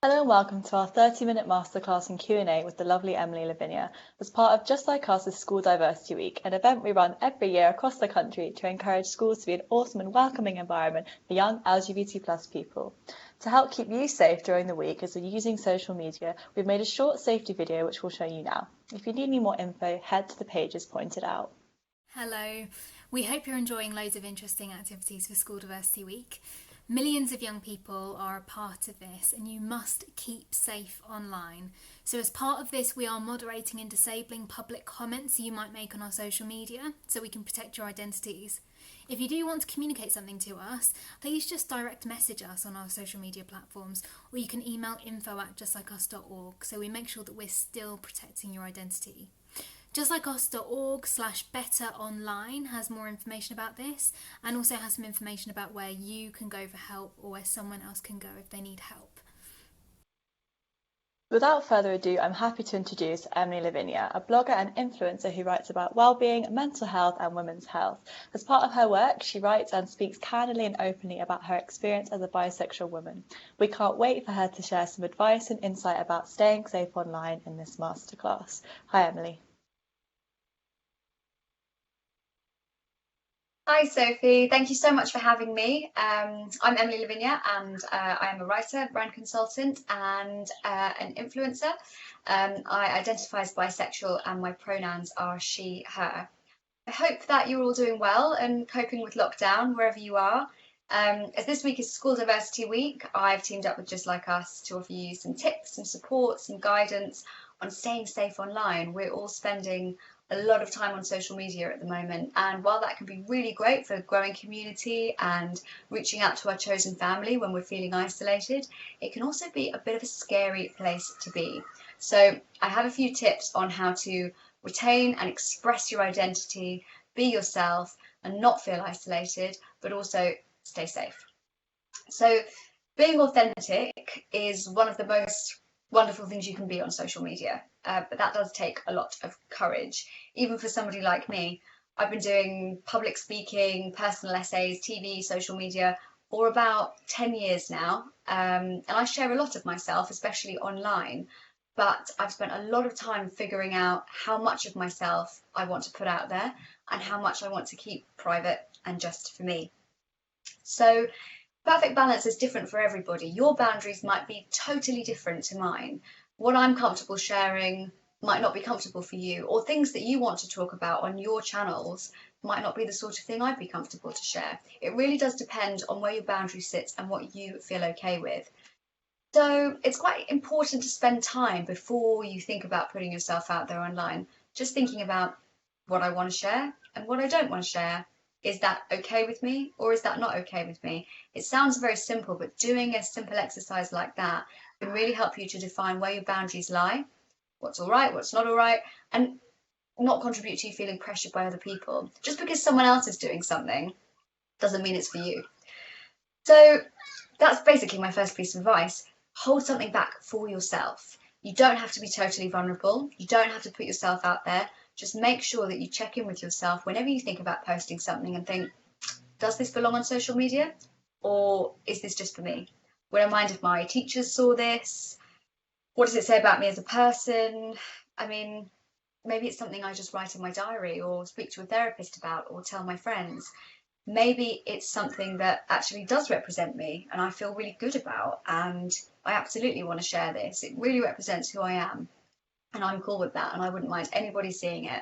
Hello and welcome to our 30-minute masterclass and Q&A with the lovely Emily Lavinia as part of Just Like Us' School Diversity Week, an event we run every year across the country to encourage schools to be an awesome and welcoming environment for young LGBT+ people. To help keep you safe during the week as we're using social media, we've made a short safety video which we'll show you now. If you need any more info, head to the pages pointed out. Hello, we hope you're enjoying loads of interesting activities for School Diversity Week. Millions of young people are a part of this and you must keep safe online. So as part of this, we are moderating and disabling public comments you might make on our social media so we can protect your identities. If you do want to communicate something to us, please just direct message us on our social media platforms, or you can email info@justlikeus.org so we make sure that we're still protecting your identity. Justlikeus.org/betteronline has more information about this and also has some information about where you can go for help or where someone else can go if they need help. Without further ado, I'm happy to introduce Emily Lavinia, a blogger and influencer who writes about well-being, mental health and women's health. As part of her work, she writes and speaks candidly and openly about her experience as a bisexual woman. We can't wait for her to share some advice and insight about staying safe online in this masterclass. Hi, Emily. Hi Sophie, thank you so much for having me. I'm Emily Lavinia and I am a writer, brand consultant and an influencer. I identify as bisexual and my pronouns are she, her. I hope that you're all doing well and coping with lockdown wherever you are. As this week is School Diversity Week, I've teamed up with Just Like Us to offer you some tips, some support, some guidance on staying safe online. We're all spending a lot of time on social media at the moment, and while that can be really great for growing community and reaching out to our chosen family when we're feeling isolated, it can also be a bit of a scary place to be. So I have a few tips on how to retain and express your identity, be yourself and not feel isolated, but also stay safe. So being authentic is one of the most wonderful things you can be on social media, but that does take a lot of courage. Even for somebody like me, I've been doing public speaking, personal essays, TV, social media for about 10 years now, and I share a lot of myself, especially online, but I've spent a lot of time figuring out how much of myself I want to put out there and how much I want to keep private and just for me. So perfect balance is different for everybody. Your boundaries might be totally different to mine. What I'm comfortable sharing might not be comfortable for you, or things that you want to talk about on your channels might not be the sort of thing I'd be comfortable to share. It really does depend on where your boundary sits and what you feel okay with. So it's quite important to spend time before you think about putting yourself out there online, just thinking about what I want to share and what I don't want to share. Is that okay with me or is that not okay with me? It sounds very simple, but doing a simple exercise like that can really help you to define where your boundaries lie, what's all right, what's not all right, and not contribute to you feeling pressured by other people. Just because someone else is doing something doesn't mean it's for you. So that's basically my first piece of advice. Hold something back for yourself. You don't have to be totally vulnerable. You don't have to put yourself out there. Just make sure that you check in with yourself whenever you think about posting something and think, does this belong on social media? Or is this just for me? Would I mind if my teachers saw this? What does it say about me as a person? I mean, maybe it's something I just write in my diary or speak to a therapist about or tell my friends. Maybe it's something that actually does represent me and I feel really good about, and I absolutely want to share this. It really represents who I am. And I'm cool with that, and I wouldn't mind anybody seeing it.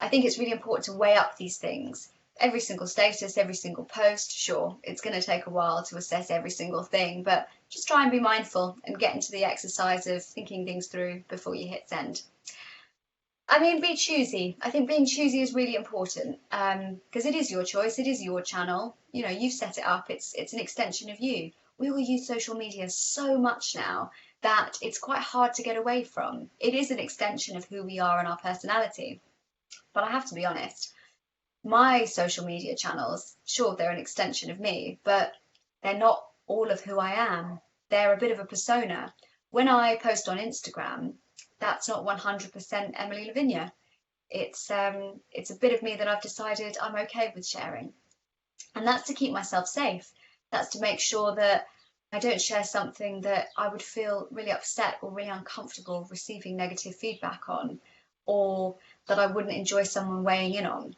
I think it's really important to weigh up these things. Every single status, every single post, sure, it's going to take a while to assess every single thing, but just try and be mindful and get into the exercise of thinking things through before you hit send. I mean, be choosy. I think being choosy is really important because it is your choice, it is your channel. You know, you've set it up, it's an extension of you. We all use social media so much now that it's quite hard to get away from. It is an extension of who we are and our personality. But I have to be honest, my social media channels, sure, they're an extension of me, but they're not all of who I am. They're a bit of a persona. When I post on Instagram, that's not 100% Emily Lavinia. It's a bit of me that I've decided I'm okay with sharing. And that's to keep myself safe. That's to make sure that I don't share something that I would feel really upset or really uncomfortable receiving negative feedback on, or that I wouldn't enjoy someone weighing in on.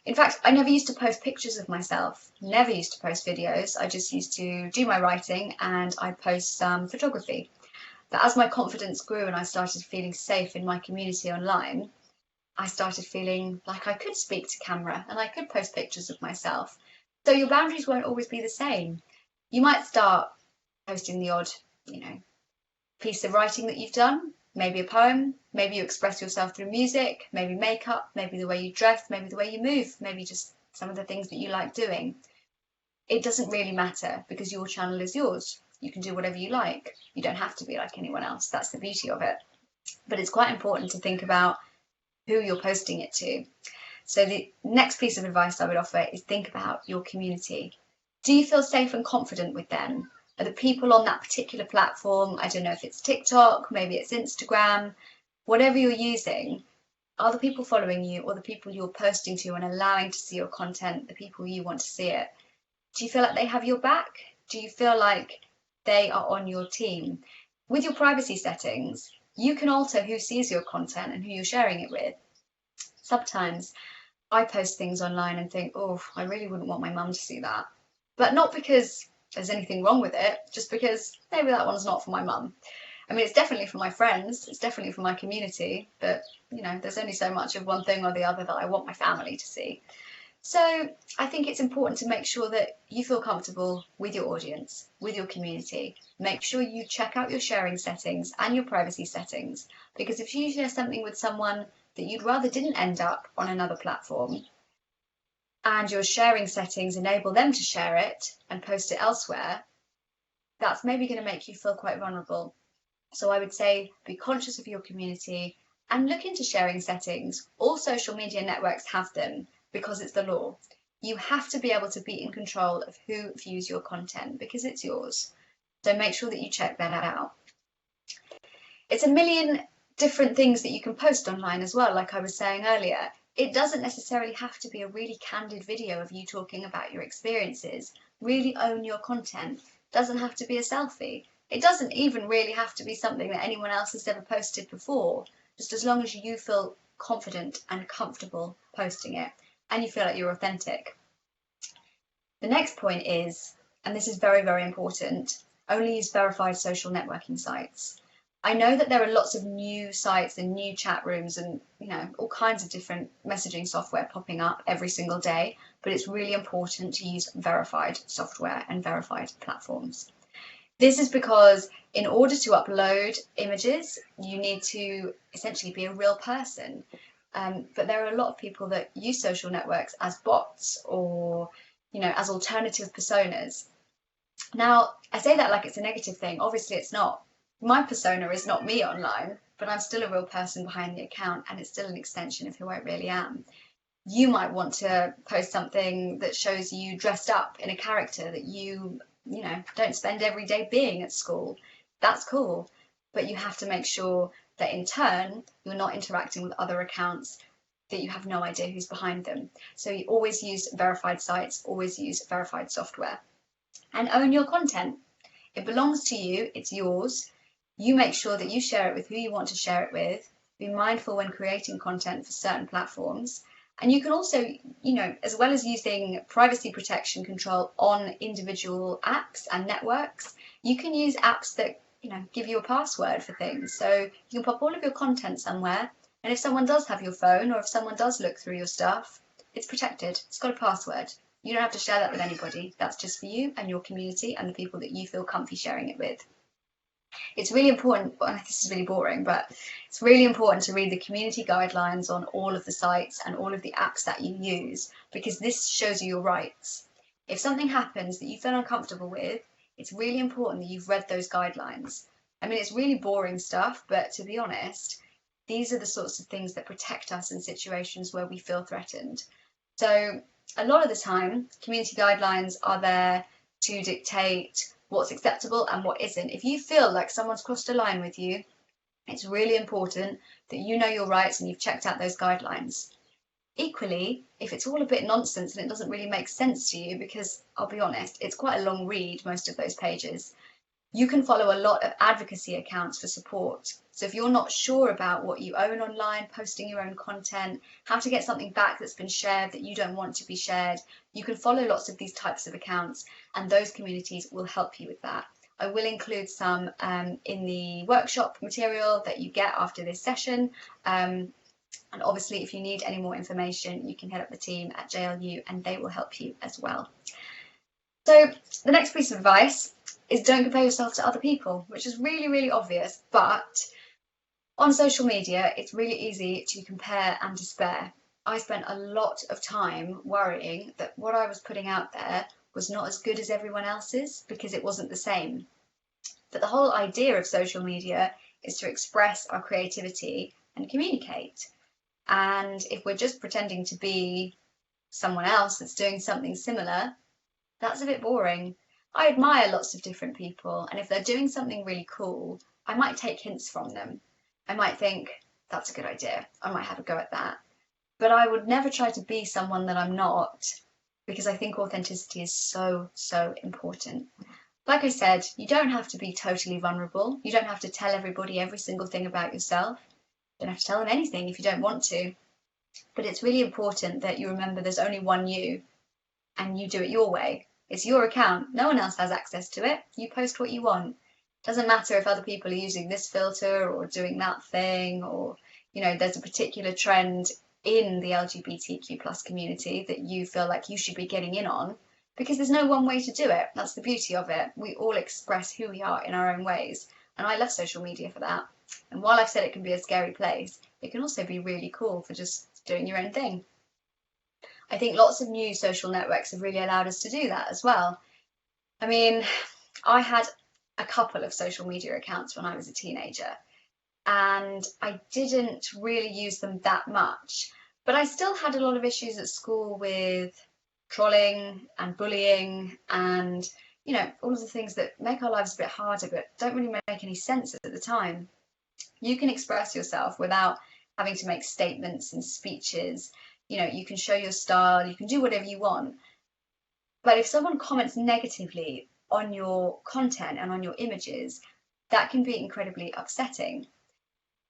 In fact, I never used to post pictures of myself, never used to post videos. I just used to do my writing and I'd post some photography. But as my confidence grew and I started feeling safe in my community online, I started feeling like I could speak to camera and I could post pictures of myself. So your boundaries won't always be the same. You might start posting the odd, piece of writing that you've done, maybe a poem, maybe you express yourself through music, maybe makeup, maybe the way you dress, maybe the way you move, maybe just some of the things that you like doing. It doesn't really matter because your channel is yours. You can do whatever you like. You don't have to be like anyone else. That's the beauty of it. But it's quite important to think about who you're posting it to. So the next piece of advice I would offer is think about your community. Do you feel safe and confident with them? Are the people on that particular platform, I don't know if it's TikTok, maybe it's Instagram, whatever you're using, are the people following you, or the people you're posting to and allowing to see your content, the people you want to see it? Do you feel like they have your back? Do you feel like they are on your team? With your privacy settings, you can alter who sees your content and who you're sharing it with. Sometimes I post things online and think, oh, I really wouldn't want my mum to see that. But not because there's anything wrong with it, just because maybe that one's not for my mum. I mean, it's definitely for my friends, it's definitely for my community, but there's only so much of one thing or the other that I want my family to see. So I think it's important to make sure that you feel comfortable with your audience, with your community. Make sure you check out your sharing settings and your privacy settings, because if you share something with someone that you'd rather didn't end up on another platform, and your sharing settings enable them to share it and post it elsewhere, that's maybe going to make you feel quite vulnerable. So I would say be conscious of your community and look into sharing settings. All social media networks have them because it's the law. You have to be able to be in control of who views your content because it's yours. So make sure that you check that out. It's a million different things that you can post online as well, like I was saying earlier. It doesn't necessarily have to be a really candid video of you talking about your experiences. Really own your content. It doesn't have to be a selfie. It doesn't even really have to be something that anyone else has ever posted before, just as long as you feel confident and comfortable posting it and you feel like you're authentic. The next point is, and this is very, very important, only use verified social networking sites. I know that there are lots of new sites and new chat rooms and all kinds of different messaging software popping up every single day, but it's really important to use verified software and verified platforms. This is because in order to upload images, you need to essentially be a real person. But there are a lot of people that use social networks as bots or as alternative personas. Now, I say that like it's a negative thing. Obviously, it's not. My persona is not me online, but I'm still a real person behind the account, and it's still an extension of who I really am. You might want to post something that shows you dressed up in a character that you don't spend every day being at school. That's cool, but you have to make sure that in turn, you're not interacting with other accounts that you have no idea who's behind them. So you always use verified sites, always use verified software. And own your content. It belongs to you, it's yours. You make sure that you share it with who you want to share it with. Be mindful when creating content for certain platforms. And you can also, as well as using privacy protection control on individual apps and networks, you can use apps that, give you a password for things. So you can pop all of your content somewhere. And if someone does have your phone or if someone does look through your stuff, it's protected. It's got a password. You don't have to share that with anybody. That's just for you and your community and the people that you feel comfy sharing it with. It's really important, well, this is really boring, but it's really important to read the community guidelines on all of the sites and all of the apps that you use, because this shows you your rights. If something happens that you feel uncomfortable with, it's really important that you've read those guidelines. I mean, it's really boring stuff, but to be honest, these are the sorts of things that protect us in situations where we feel threatened. So a lot of the time, community guidelines are there to dictate what's acceptable and what isn't. If you feel like someone's crossed a line with you, it's really important that you know your rights and you've checked out those guidelines. Equally, if it's all a bit nonsense and it doesn't really make sense to you, because I'll be honest, it's quite a long read, most of those pages, You can follow a lot of advocacy accounts for support. So if you're not sure about what you own online, posting your own content, how to get something back that's been shared that you don't want to be shared, you can follow lots of these types of accounts, and those communities will help you with that. I will include some in the workshop material that you get after this session. And obviously, if you need any more information, you can hit up the team at JLU and they will help you as well. So the next piece of advice is don't compare yourself to other people, which is really, really obvious. But on social media, it's really easy to compare and despair. I spent a lot of time worrying that what I was putting out there was not as good as everyone else's because it wasn't the same. But the whole idea of social media is to express our creativity and communicate. And if we're just pretending to be someone else that's doing something similar, that's a bit boring. I admire lots of different people, and if they're doing something really cool, I might take hints from them. I might think, that's a good idea. I might have a go at that. But I would never try to be someone that I'm not, because I think authenticity is so, so important. Like I said, you don't have to be totally vulnerable. You don't have to tell everybody every single thing about yourself. You don't have to tell them anything if you don't want to. But it's really important that you remember there's only one you, and you do it your way. It's your account. No one else has access to it. You post what you want. Doesn't matter if other people are using this filter or doing that thing, or, you know, there's a particular trend in the LGBTQ plus community that you feel like you should be getting in on, because there's no one way to do it. That's the beauty of it. We all express who we are in our own ways. And I love social media for that. And while I've said it can be a scary place, it can also be really cool for just doing your own thing. I think lots of new social networks have really allowed us to do that as well. I mean, I had a couple of social media accounts when I was a teenager, and I didn't really use them that much, but I still had a lot of issues at school with trolling and bullying and, you know, all of the things that make our lives a bit harder but don't really make any sense at the time. You can express yourself without having to make statements and speeches. You know, you can show your style, you can do whatever you want. But if someone comments negatively on your content and on your images, that can be incredibly upsetting.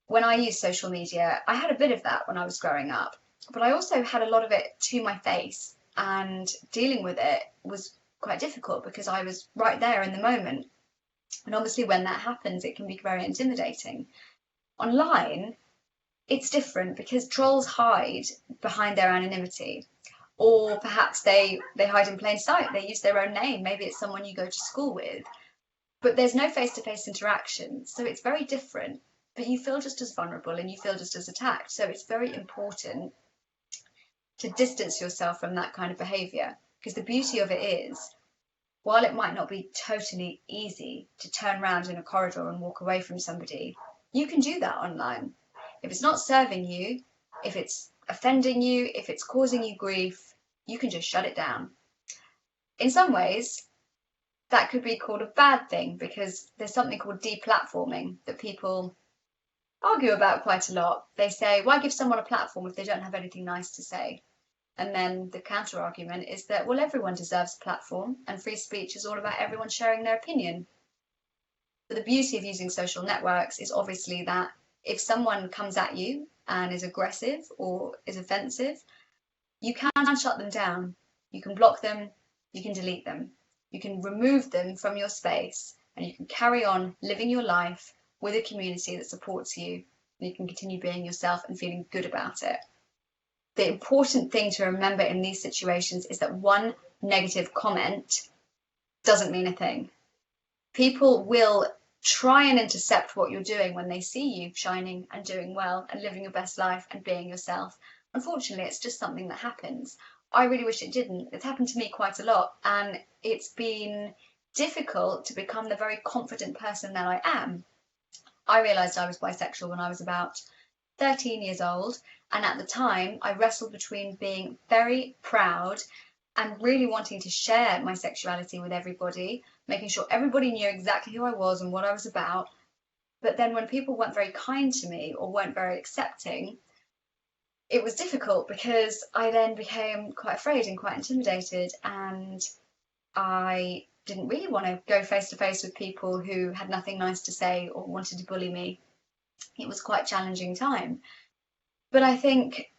When I use social media, I had a bit of that when I was growing up, but I also had a lot of it to my face, and dealing with it was quite difficult because I was right there in the moment. And obviously when that happens, it can be very intimidating. Online, it's different because trolls hide behind their anonymity, or perhaps they hide in plain sight. They use their own name. Maybe it's someone you go to school with, but there's no face-to-face interaction, so it's very different. But you feel just as vulnerable and you feel just as attacked. So it's very important to distance yourself from that kind of behaviour, because the beauty of it is, while it might not be totally easy to turn around in a corridor and walk away from somebody, you can do that online. If it's not serving you, if it's offending you, if it's causing you grief, you can just shut it down. In some ways, that could be called a bad thing, because there's something called deplatforming that people argue about quite a lot. They say, why give someone a platform if they don't have anything nice to say? And then the counter argument is that, well, everyone deserves a platform, and free speech is all about everyone sharing their opinion. But the beauty of using social networks is obviously that if someone comes at you and is aggressive or is offensive, you can shut them down. You can block them, you can delete them, you can remove them from your space, and you can carry on living your life with a community that supports you, and you can continue being yourself and feeling good about it. The important thing to remember in these situations is that one negative comment doesn't mean a thing. People will try and intercept what you're doing when they see you shining and doing well and living your best life and being yourself. Unfortunately, it's just something that happens. I really wish it didn't. It's happened to me quite a lot, and it's been difficult to become the very confident person that I am. I realised I was bisexual when I was about 13 years old, and at the time I wrestled between being very proud and really wanting to share my sexuality with everybody, making sure everybody knew exactly who I was and what I was about. But then when people weren't very kind to me or weren't very accepting, it was difficult, because I then became quite afraid and quite intimidated, and I didn't really want to go face to face with people who had nothing nice to say or wanted to bully me. It was quite a challenging time. But I think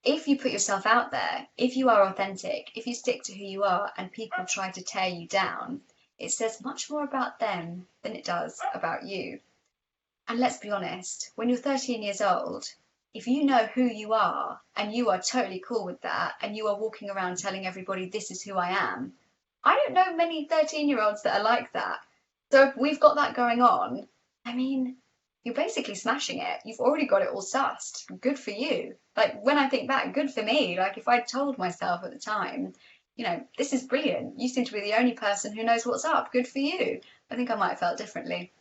if you put yourself out there, if you are authentic, if you stick to who you are and people try to tear you down, it says much more about them than it does about you. And let's be honest, when you're 13 years old, if you know who you are and you are totally cool with that and you are walking around telling everybody this is who I am, I don't know many 13-year-olds that are like that. So if we've got that going on, I mean, you're basically smashing it. You've already got it all sussed. Good for you. Like, when I think back, good for me. Like, if I'd told myself at the time, this is brilliant. You seem to be the only person who knows what's up. Good for you. I think I might have felt differently.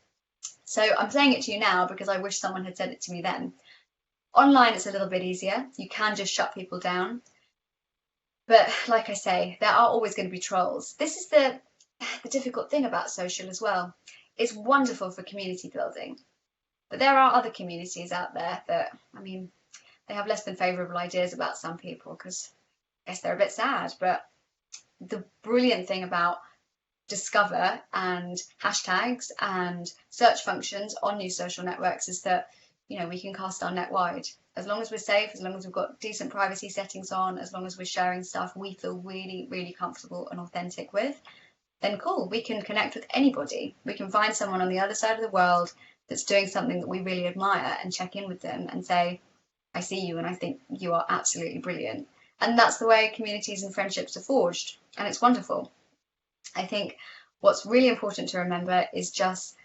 So I'm saying it to you now because I wish someone had said it to me then. Online, it's a little bit easier. You can just shut people down. But like I say, there are always going to be trolls. This is the difficult thing about social as well. It's wonderful for community building. But there are other communities out there that, they have less than favourable ideas about some people because I guess they're a bit sad. But the brilliant thing about Discover and hashtags and search functions on new social networks is that, we can cast our net wide. As long as we're safe, as long as we've got decent privacy settings on, as long as we're sharing stuff we feel really, really comfortable and authentic with, then cool, we can connect with anybody. We can find someone on the other side of the world that's doing something that we really admire and check in with them and say, I see you and I think you are absolutely brilliant. And that's the way communities and friendships are forged, and it's wonderful. I think what's really important to remember is just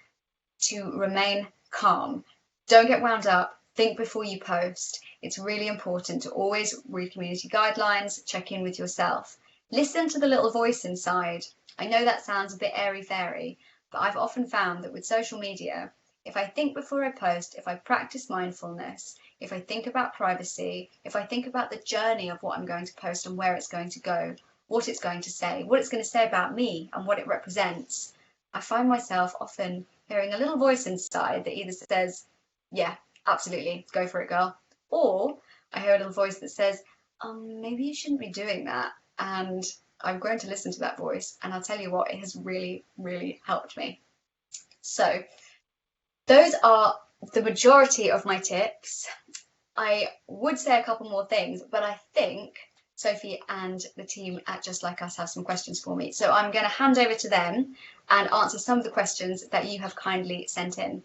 to remain calm. Don't get wound up. Think before you post. It's really important to always read community guidelines, check in with yourself. Listen to the little voice inside. I know that sounds a bit airy-fairy, but I've often found that with social media, if I think before I post, if I practice mindfulness, if I think about privacy, if I think about the journey of what I'm going to post and where it's going to go, what it's going to say, what it's going to say about me and what it represents, I find myself often hearing a little voice inside that either says, yeah, absolutely, go for it, girl. Or I hear a little voice that says, maybe you shouldn't be doing that. And I've grown to listen to that voice. And I'll tell you what, it has really, really helped me. So those are the majority of my tips. I would say a couple more things, but I think Sophie and the team at Just Like Us have some questions for me. So I'm going to hand over to them and answer some of the questions that you have kindly sent in.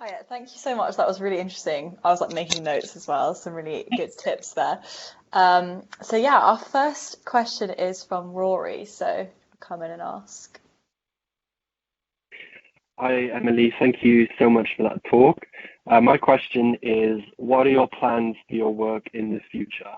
Hiya, thank you so much. That was really interesting. I was making notes as well. Some really good tips there. So yeah, our first question is from Rory. So come in and ask. Hi, Emily. Thank you so much for that talk. My question is, what are your plans for your work in the future?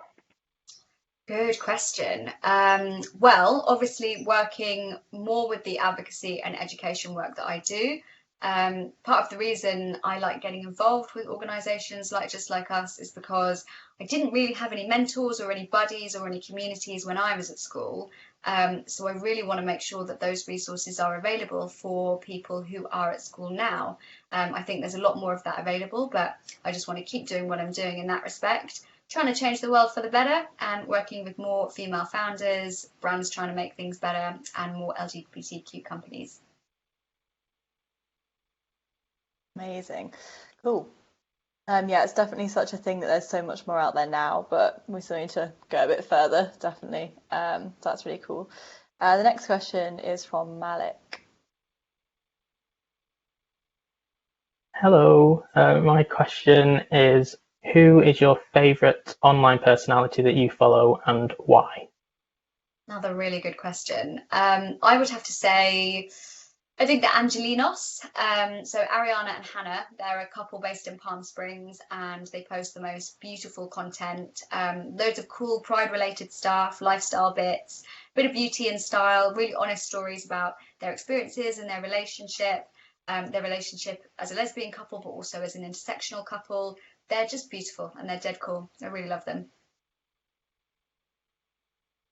Good question. Well, obviously working more with the advocacy and education work that I do. Part of the reason I like getting involved with organisations like Just Like Us is because I didn't really have any mentors or any buddies or any communities when I was at school. So I really want to make sure that those resources are available for people who are at school now. I think there's a lot more of that available, but I just want to keep doing what I'm doing in that respect, trying to change the world for the better and working with more female founders, brands trying to make things better, and more LGBTQ companies. Amazing. Cool. Yeah, it's definitely such a thing that there's so much more out there now, but we still need to go a bit further, definitely. So that's really cool. The next question is from Malik. Hello, my question is, who is your favourite online personality that you follow and why? Another really good question. I would have to say, I think the Angelinos, so Ariana and Hannah, they're a couple based in Palm Springs and they post the most beautiful content, loads of cool pride-related stuff, lifestyle bits, bit of beauty and style, really honest stories about their experiences and their relationship as a lesbian couple, but also as an intersectional couple. They're just beautiful and they're dead cool. I really love them.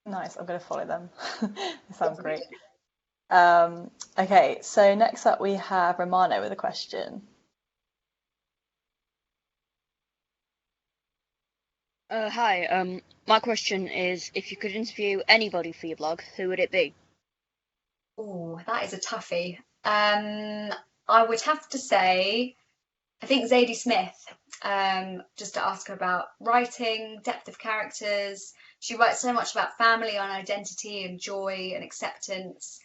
Nice, I'm going to follow them. They sound great. Okay, so next up we have Romano with a question. Hi, my question is, if you could interview anybody for your blog, who would it be? Oh, that is a toughie. I would have to say, I think Zadie Smith, just to ask her about writing, depth of characters. She writes so much about family and identity and joy and acceptance.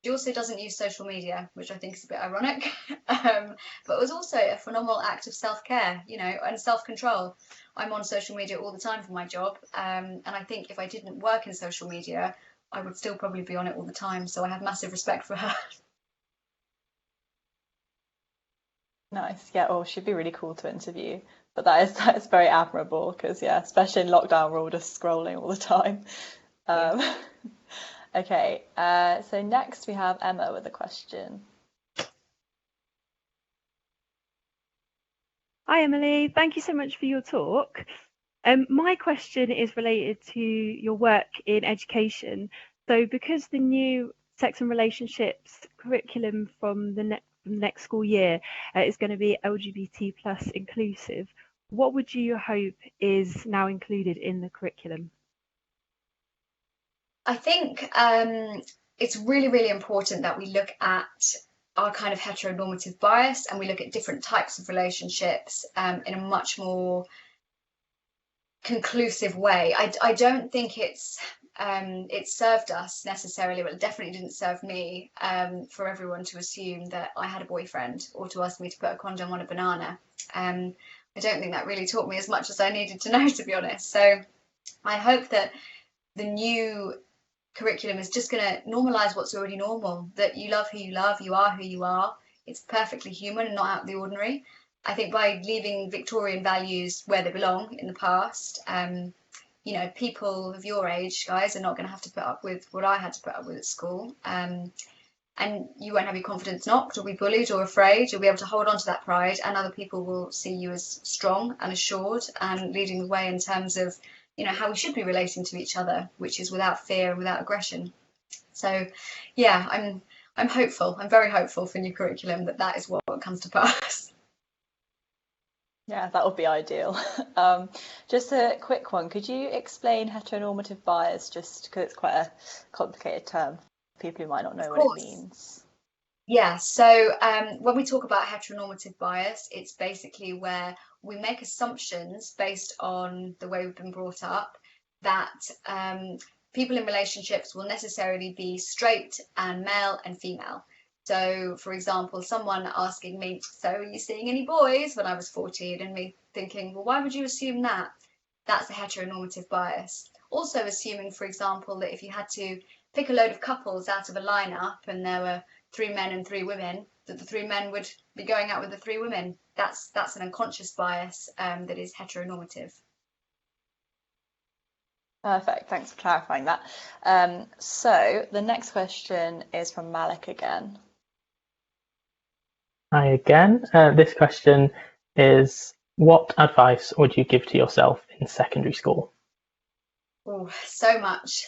She also doesn't use social media, which I think is a bit ironic, but it was also a phenomenal act of self-care, you know, and self-control. I'm on social media all the time for my job, and I think if I didn't work in social media, I would still probably be on it all the time. So I have massive respect for her. Nice. Yeah, oh, she'd be really cool to interview. But that is very admirable because yeah, especially in lockdown, we're all just scrolling all the time. Yeah. Okay, so next we have Emma with a question. Hi, Emily. Thank you so much for your talk. My question is related to your work in education. So, because the new sex and relationships curriculum from the next school year is going to be LGBT plus inclusive, what would you hope is now included in the curriculum? I think it's really, really important that we look at our kind of heteronormative bias and we look at different types of relationships in a much more conclusive way. I don't think it's served us necessarily, well, it definitely didn't serve me, for everyone to assume that I had a boyfriend or to ask me to put a condom on a banana. I don't think that really taught me as much as I needed to know, to be honest. So I hope that the new curriculum is just going to normalize what's already normal, that you love who you love, you are who you are. It's perfectly human and not out of the ordinary. I think by leaving Victorian values where they belong in the past, you know, people of your age, guys, are not going to have to put up with what I had to put up with at school. And you won't have your confidence knocked or be bullied or afraid. You'll be able to hold on to that pride, and other people will see you as strong and assured and leading the way in terms of, you know, how we should be relating to each other, which is without fear and without aggression. So yeah, I'm hopeful. I'm very hopeful for new curriculum that is what comes to pass. Yeah, that would be ideal. Just a quick one. Could you explain heteronormative bias, just because it's quite a complicated term for people who might not know what it means? Yeah, so when we talk about heteronormative bias, it's basically where we make assumptions based on the way we've been brought up that people in relationships will necessarily be straight and male and female. So, for example, someone asking me, so are you seeing any boys when I was 14? And me thinking, well, why would you assume that? That's a heteronormative bias. Also assuming, for example, that if you had to pick a load of couples out of a lineup and there were 3 men and 3 women, that the 3 men would be going out with the 3 women. That's an unconscious bias that is heteronormative. Perfect, thanks for clarifying that. So the next question is from Malik again. Hi again. This question is, what advice would you give to yourself in secondary school? Oh, so much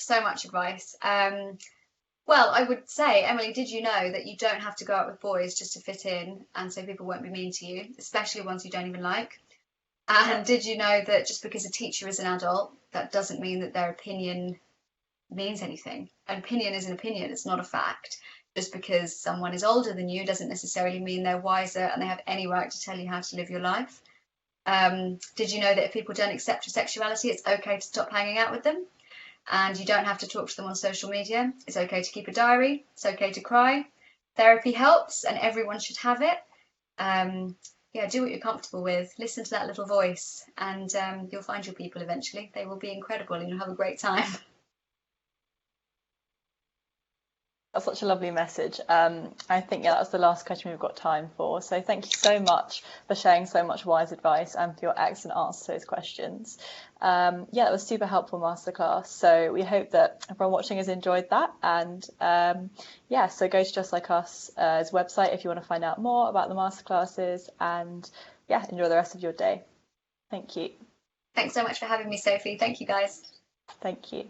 advice. Well, I would say, Emily, did you know that you don't have to go out with boys just to fit in and so people won't be mean to you, especially ones you don't even like? And did you know that just because a teacher is an adult, that doesn't mean that their opinion means anything? An opinion is an opinion, it's not a fact. Just because someone is older than you doesn't necessarily mean they're wiser and they have any right to tell you how to live your life. Did you know that if people don't accept your sexuality, it's okay to stop hanging out with them? And you don't have to talk to them on social media. It's okay to keep a diary. It's okay to cry. Therapy helps and everyone should have it. Yeah, do what you're comfortable with. Listen to that little voice and you'll find your people eventually. They will be incredible and you'll have a great time. That's such a lovely message. I think, yeah, that's the last question we've got time for. So thank you so much for sharing so much wise advice and for your excellent answers to those questions. Yeah, that was super helpful masterclass. So we hope that everyone watching has enjoyed that. And yeah, so go to Just Like Us' website if you want to find out more about the masterclasses. And yeah, enjoy the rest of your day. Thank you. Thanks so much for having me, Sophie. Thank you, guys. Thank you.